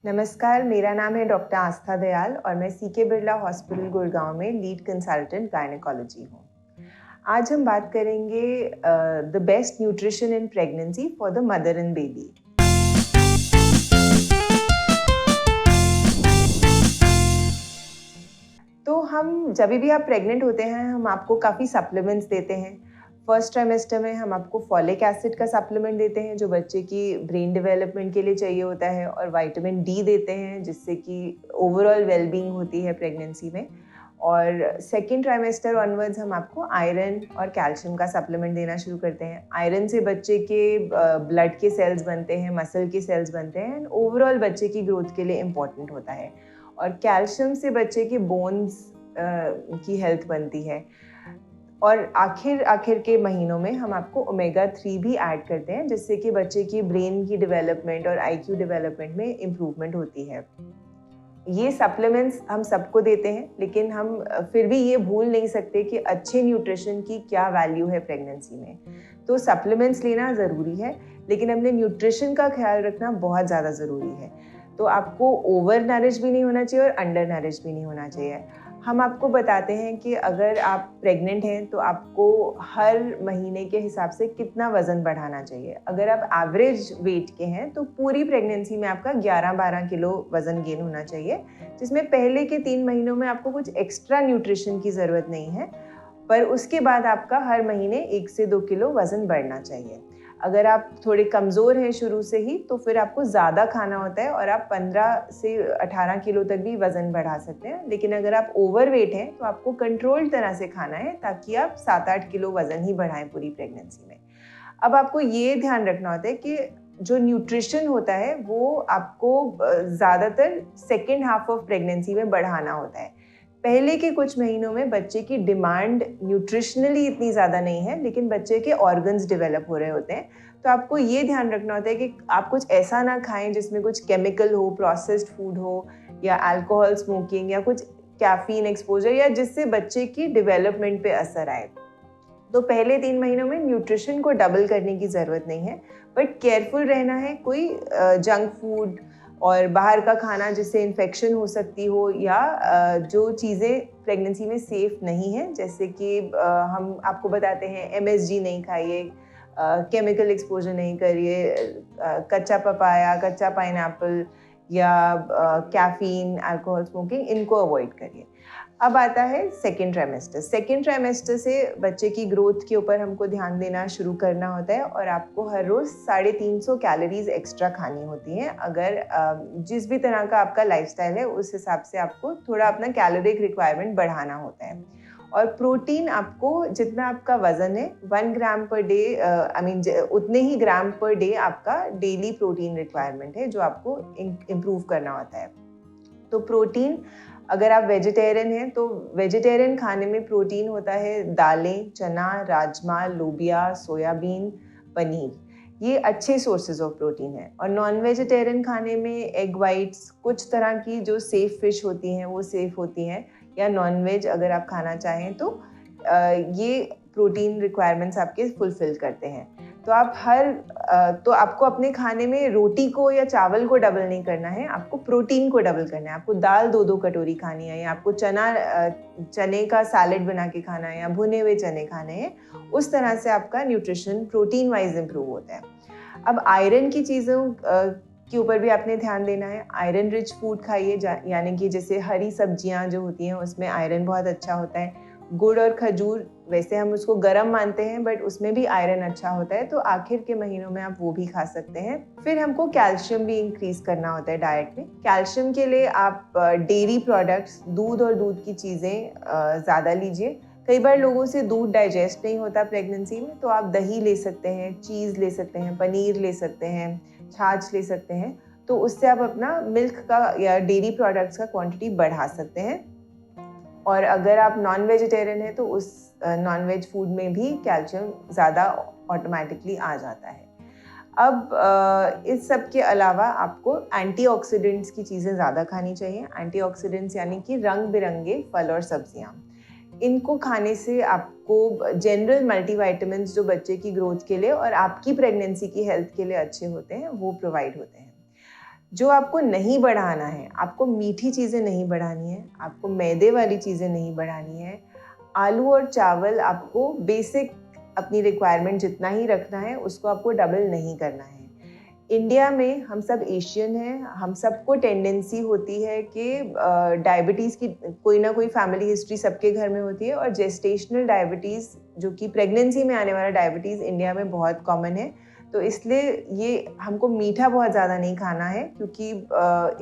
नमस्कार, मेरा नाम है डॉक्टर आस्था दयाल और मैं सीके बिरला हॉस्पिटल गुड़गांव में लीड कंसल्टेंट गायनेकोलॉजी हूँ। आज हम बात करेंगे the best nutrition in pregnancy for the mother and baby. तो हम जब भी आप प्रेग्नेंट होते हैं हम आपको काफ़ी सप्लीमेंट्स देते हैं। फर्स्ट ट्राइमेस्टर में हम आपको फॉलिक एसिड का सप्लीमेंट देते हैं जो बच्चे की ब्रेन डेवलपमेंट के लिए चाहिए होता है, और विटामिन डी देते हैं जिससे कि ओवरऑल वेलबींग होती है प्रेगनेंसी में। और सेकेंड ट्राइमेस्टर ऑनवर्ड्स हम आपको आयरन और कैल्शियम का सप्लीमेंट देना शुरू करते हैं। आयरन से बच्चे के ब्लड के सेल्स बनते हैं, मसल के सेल्स बनते हैं, एंड ओवरऑल बच्चे की ग्रोथ के लिए इम्पॉर्टेंट होता है। और कैल्शियम से बच्चे के बोन्स की हेल्थ बनती है। और आखिर के महीनों में हम आपको ओमेगा 3 भी ऐड करते हैं जिससे कि बच्चे की ब्रेन की डेवलपमेंट और आईक्यू डेवलपमेंट में इम्प्रूवमेंट होती है। ये सप्लीमेंट्स हम सबको देते हैं, लेकिन हम फिर भी ये भूल नहीं सकते कि अच्छे न्यूट्रिशन की क्या वैल्यू है प्रेगनेंसी में। तो सप्लीमेंट्स लेना ज़रूरी है, लेकिन अपने न्यूट्रिशन का ख्याल रखना बहुत ज़्यादा ज़रूरी है। तो आपको ओवर नरिश भी नहीं होना चाहिए और अंडर नरिश भी नहीं होना चाहिए। हम आपको बताते हैं कि अगर आप प्रेग्नेंट हैं तो आपको हर महीने के हिसाब से कितना वज़न बढ़ाना चाहिए। अगर आप एवरेज वेट के हैं तो पूरी प्रेगनेंसी में आपका 11-12 किलो वज़न गेन होना चाहिए, जिसमें पहले के 3 महीनों में आपको कुछ एक्स्ट्रा न्यूट्रिशन की ज़रूरत नहीं है, पर उसके बाद आपका हर महीने 1 से 2 किलो वज़न बढ़ना चाहिए। अगर आप थोड़े कमज़ोर हैं शुरू से ही तो फिर आपको ज़्यादा खाना होता है और आप 15 से 18 किलो तक भी वज़न बढ़ा सकते हैं। लेकिन अगर आप ओवरवेट हैं तो आपको कंट्रोल्ड तरह से खाना है ताकि आप 7-8 किलो वज़न ही बढ़ाएं पूरी प्रेगनेंसी में। अब आपको ये ध्यान रखना होता है कि जो न्यूट्रिशन होता है वो आपको ज़्यादातर सेकेंड हाफ ऑफ प्रेगनेंसी में बढ़ाना होता है। पहले के कुछ महीनों में बच्चे की डिमांड न्यूट्रिशनली इतनी ज़्यादा नहीं है, लेकिन बच्चे के ऑर्गन्स डेवलप हो रहे होते हैं। तो आपको ये ध्यान रखना होता है कि आप कुछ ऐसा ना खाएं जिसमें कुछ केमिकल हो, प्रोसेस्ड फूड हो, या अल्कोहल, स्मोकिंग, या कुछ कैफीन एक्सपोजर, या जिससे बच्चे की डेवलपमेंट पे असर आए। तो पहले 3 महीनों में न्यूट्रिशन को डबल करने की ज़रूरत नहीं है, बट केयरफुल रहना है। कोई जंक फूड और बाहर का खाना जिससे इन्फेक्शन हो सकती हो, या जो चीज़ें प्रेगनेंसी में सेफ़ नहीं है, जैसे कि हम आपको बताते हैं MSG नहीं खाइए, केमिकल एक्सपोजर नहीं करिए, कच्चा पपाया, कच्चा पाइनएप्पल, या कैफीन, अल्कोहल, स्मोकिंग, इनको अवॉइड करिए। अब आता है सेकेंड ट्राइमेस्टर। सेकेंड ट्राइमेस्टर से बच्चे की ग्रोथ के ऊपर हमको ध्यान देना शुरू करना होता है, और आपको हर रोज़ 350 कैलोरीज एक्स्ट्रा खानी होती हैं। अगर जिस भी तरह का आपका लाइफस्टाइल है उस हिसाब से आपको थोड़ा अपना कैलोरिक रिक्वायरमेंट बढ़ाना होता है। और प्रोटीन आपको जितना आपका वज़न है 1 ग्राम पर डे, उतने ही ग्राम पर डे आपका डेली प्रोटीन रिक्वायरमेंट है जो आपको इम्प्रूव करना होता है। तो प्रोटीन, अगर आप वेजिटेरियन हैं तो वेजिटेरियन खाने में प्रोटीन होता है दालें, चना, राजमा, लोबिया, सोयाबीन, पनीर। ये अच्छे सोर्सेज ऑफ प्रोटीन है। और नॉन वेजिटेरियन खाने में एग वाइट्स, कुछ तरह की जो सेफ फिश होती हैं वो सेफ होती हैं, या नॉन वेज अगर आप खाना चाहें तो ये प्रोटीन रिक्वायरमेंट्स आपके फुलफिल करते हैं। तो तो आपको अपने खाने में रोटी को या चावल को डबल नहीं करना है, आपको प्रोटीन को डबल करना है। आपको दाल 2-2 कटोरी खानी है, या आपको चने का सैलेड बना के खाना है, या भुने हुए चने खाने हैं। उस तरह से आपका न्यूट्रिशन प्रोटीन वाइज इम्प्रूव होता है। अब आयरन की चीज़ों के ऊपर भी आपने ध्यान देना है। आयरन रिच फूड खाइए, यानी कि जैसे हरी सब्जियां जो होती हैं उसमें आयरन बहुत अच्छा होता है। गुड़ और खजूर, वैसे हम उसको गर्म मानते हैं बट उसमें भी आयरन अच्छा होता है, तो आखिर के महीनों में आप वो भी खा सकते हैं। फिर हमको कैल्शियम भी इंक्रीज करना होता है डाइट में। कैल्शियम के लिए आप डेयरी प्रोडक्ट्स, दूध और दूध की चीज़ें ज़्यादा लीजिए। कई बार लोगों से दूध डाइजेस्ट नहीं होता प्रेगनेंसी में, तो आप दही ले सकते हैं, चीज़ ले सकते हैं, पनीर ले सकते हैं, छाछ ले सकते हैं। तो उससे आप अपना मिल्क का या डेयरी प्रोडक्ट्स का क्वांटिटी बढ़ा सकते हैं। और अगर आप नॉन वेजिटेरियन हैं तो उस नॉन वेज फूड में भी कैल्शियम ज़्यादा ऑटोमेटिकली आ जाता है। अब इस सब के अलावा आपको एंटीऑक्सीडेंट्स की चीज़ें ज़्यादा खानी चाहिए। एंटीऑक्सीडेंट्स यानी कि रंग बिरंगे फल और सब्जियां। इनको खाने से आपको जनरल मल्टीविटामिन्स जो बच्चे की ग्रोथ के लिए और आपकी प्रेगनेंसी की हेल्थ के लिए अच्छे होते हैं वो प्रोवाइड होते हैं। जो आपको नहीं बढ़ाना है, आपको मीठी चीज़ें नहीं बढ़ानी है, आपको मैदे वाली चीज़ें नहीं बढ़ानी है। आलू और चावल आपको बेसिक अपनी रिक्वायरमेंट जितना ही रखना है, उसको आपको डबल नहीं करना है। इंडिया में हम सब एशियन हैं, हम सबको टेंडेंसी होती है कि डायबिटीज़ की कोई ना कोई फैमिली हिस्ट्री सबके घर में होती है, और जेस्टेशनल डायबिटीज़ जो कि प्रेगनेंसी में आने वाला डायबिटीज़ इंडिया में बहुत कॉमन है। तो इसलिए ये हमको मीठा बहुत ज़्यादा नहीं खाना है, क्योंकि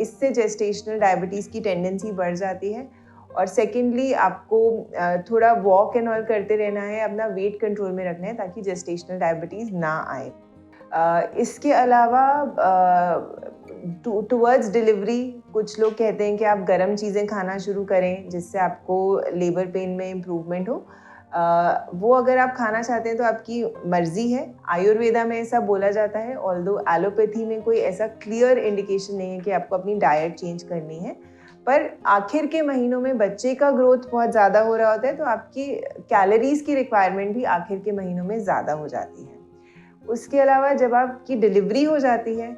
इससे जेस्टेशनल डायबिटीज़ की टेंडेंसी बढ़ जाती है। और सेकेंडली आपको थोड़ा वॉक एंड ऑल करते रहना है, अपना वेट कंट्रोल में रखना है ताकि जेस्टेशनल डायबिटीज़ ना आए। इसके अलावा टुवर्ड्स डिलीवरी कुछ लोग कहते हैं कि आप गर्म चीज़ें खाना शुरू करें जिससे आपको लेबर पेन में इम्प्रूवमेंट हो। वो अगर आप खाना चाहते हैं तो आपकी मर्जी है। आयुर्वेदा में ऐसा बोला जाता है, ऑल्दो एलोपैथी में कोई ऐसा क्लियर इंडिकेशन नहीं है कि आपको अपनी डाइट चेंज करनी है। पर आखिर के महीनों में बच्चे का ग्रोथ बहुत ज़्यादा हो रहा होता है, तो आपकी कैलोरीज की रिक्वायरमेंट भी आखिर के महीनों में ज़्यादा हो जाती है। उसके अलावा जब आपकी डिलीवरी हो जाती है,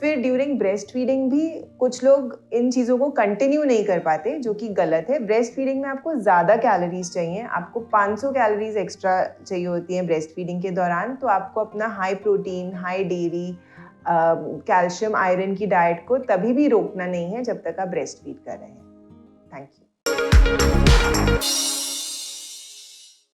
फिर ड्यूरिंग ब्रेस्ट फीडिंग भी कुछ लोग इन चीज़ों को कंटिन्यू नहीं कर पाते, जो कि गलत है। ब्रेस्ट फीडिंग में आपको ज़्यादा कैलोरीज चाहिए, आपको 500 कैलोरीज एक्स्ट्रा चाहिए होती हैं ब्रेस्ट फीडिंग के दौरान। तो आपको अपना high protein, high dairy, calcium, iron की डाइट को तभी भी रोकना नहीं है जब तक आप ब्रेस्ट फीड कर रहे हैं। Thank you.